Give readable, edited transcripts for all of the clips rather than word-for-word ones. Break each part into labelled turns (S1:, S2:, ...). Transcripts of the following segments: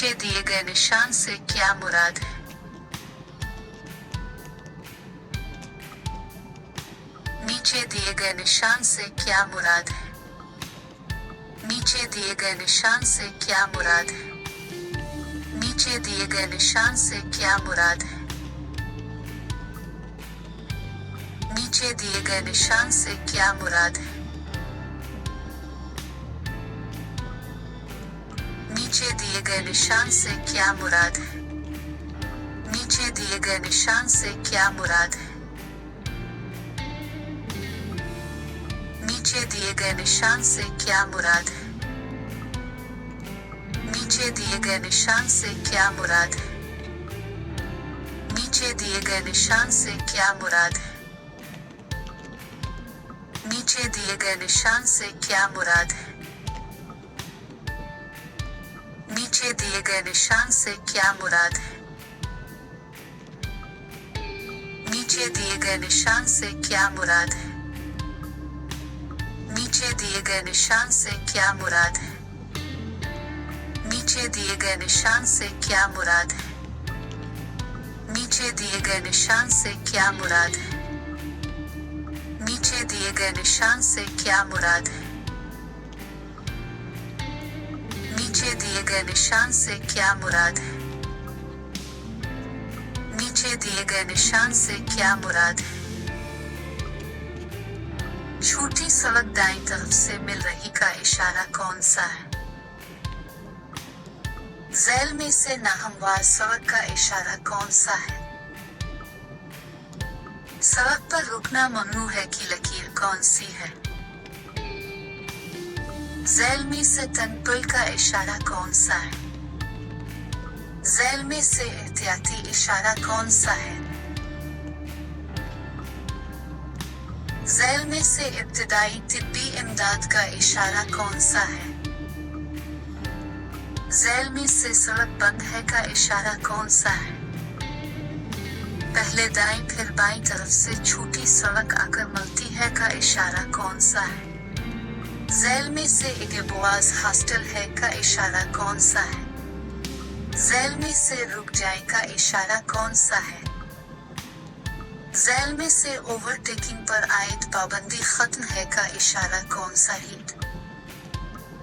S1: نیچے دیے گئے نشان سے کیا مراد ہے؟ نیچے دیے گئے نشان سے کیا مراد ہے؟ نیچے دیے گئے نشان سے کیا مراد ہے؟ نیچے دیے گئے نشان سے کیا مراد ہے؟ نیچے دیے گئے نشان سے کیا مراد ہے؟ نیچے دیے گئے نشان سے کیا مراد ہے؟ نیچے دیے گئے نشان سے کیا مراد ہے؟ نیچے دیے گئے نشان سے کیا مراد ہے؟ نیچے دیے گئے نشان سے کیا مراد ہے؟ نیچے دیے گئے نشان سے کیا مراد ہے؟ نیچے دیے گئے نشان سے کیا مراد ہے؟ نیچے دیے گئے نشان سے کیا مراد ہے؟ نیچے دیے گئے نشان سے کیا مراد ہے؟ نیچے دیے گئے نشان سے کیا مراد ہے؟ نیچے دیے گئے نشان سے کیا مراد ہے؟ نیچے دیے گئے نشان سے کیا مراد ہے؟ نیچے دیے گئے نشان سے کیا مراد ہے؟ نیچے دیے گئے نشان سے کیا مراد ہے؟ نیچے دیے گئے نشان سے کیا مراد ہے؟ چھوٹی سڑک دائیں طرف سے مل رہی کا اشارہ کون سا ہے؟ ذیل میں سے ناہموار سڑک کا اشارہ کون سا ہے؟ سڑک پر رکنا ممنوع ہے کی لکیر کون سی ہے؟ ذیل میں سے تنپل کا اشارہ کون سا ہے؟ ذیل میں سے احتیاطی اشارہ کون سا ہے؟ ذیل میں سے ابتدائی طبی امداد کا اشارہ کون سا ہے؟ ذیل میں سے سڑک بند ہے کا اشارہ کون سا ہے؟ پہلے دائیں پھر بائیں طرف سے چھوٹی سڑک آ کر ملتی ہے کا اشارہ کون سا ہے؟ ذیل میں سے اگبواز ہاسٹل ہے کا اشارہ کون سا ہے؟ ذیل میں سے رک جائے کا اشارہ کون سا ہے؟ ذیل میں سے اوور ٹیکنگ پر عائد پابندی ختم ہے کا اشارہ کون سا ہے؟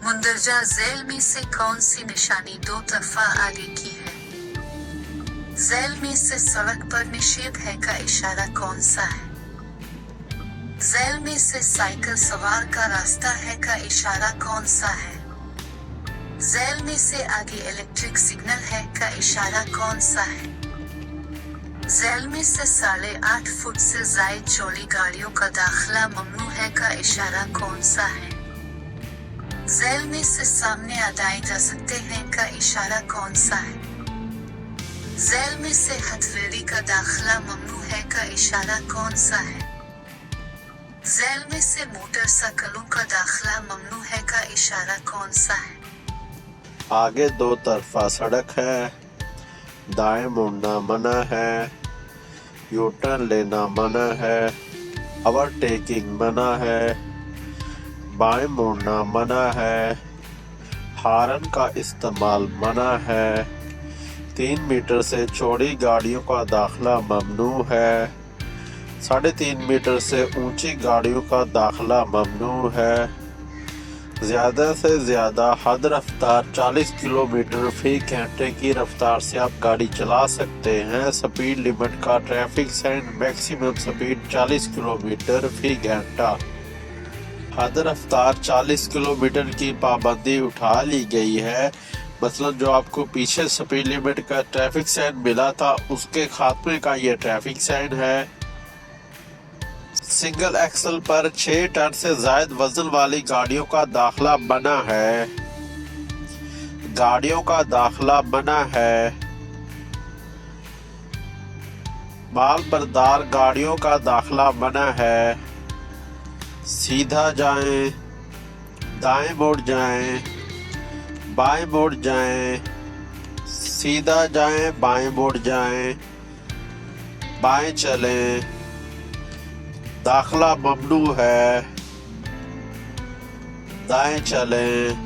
S1: مندرجہ ذیل میں سے کون سی نشانی دو طرفہ آگے کی ہے؟ ذیل میں سے سڑک پر نشیب ہے کا اشارہ کون سا ہے؟ ذیل میں سے سائیکل سوار کا راستہ ہے کا اشارہ کون سا ہے؟ ذیل میں سے آگے الیکٹرک سگنل ہے کا اشارہ کون سا ہے؟ ذیل میں سے 8.5 فٹ سے زائد چوڑی گاڑیوں کا داخلہ ممنوع ہے کا اشارہ کون سا ہے؟ ذیل میں سے سامنے اڑائے جا سکتے ہیں کا اشارہ کون سا ہے؟ ذیل میں سے ہتھیلی کا داخلہ ممنوع ہے کا اشارہ کون سا ہے؟ ذیل میں سے موٹر سائیکلوں کا داخلہ ممنوع ہے کا اشارہ کون سا ہے؟
S2: آگے دو طرفہ سڑک ہے، دائیں مڑنا منع ہے، یو ٹرن لینا منع ہے، اوور ٹیکنگ منع ہے، بائیں مڑنا منع ہے، ہارن کا استعمال منع ہے، 3 میٹر سے چوڑی گاڑیوں کا داخلہ ممنوع ہے، 3.5 میٹر سے اونچی گاڑیوں کا داخلہ ممنوع ہے، زیادہ سے زیادہ حد رفتار 40 کلومیٹر فی گھنٹے کی رفتار سے آپ گاڑی چلا سکتے ہیں۔ سپیڈ لیمٹ کا traffic sign maximum speed 40 kilometre فی گھنٹہ۔ حد رفتار 40 کلومیٹر کی پابندی اٹھا لی گئی ہے، مثلا جو آپ کو پیچھے سپیڈ لیمٹ کا ٹریفک سائن ملا تھا اس کے خاتمے کا یہ ٹریفک سائن ہے۔ سنگل ایکسل پر 6 ٹن سے زائد وزن والی گاڑیوں کا داخلہ منع ہے۔ گاڑیوں کا داخلہ منع ہے۔ مال بردار گاڑیوں کا داخلہ منع ہے۔ سیدھا جائیں، دائیں مڑ جائیں، بائیں مڑ جائیں، سیدھا جائیں، بائیں مڑ جائیں، بائیں چلیں، داخلہ ممنوع ہے، دائیں چلیں۔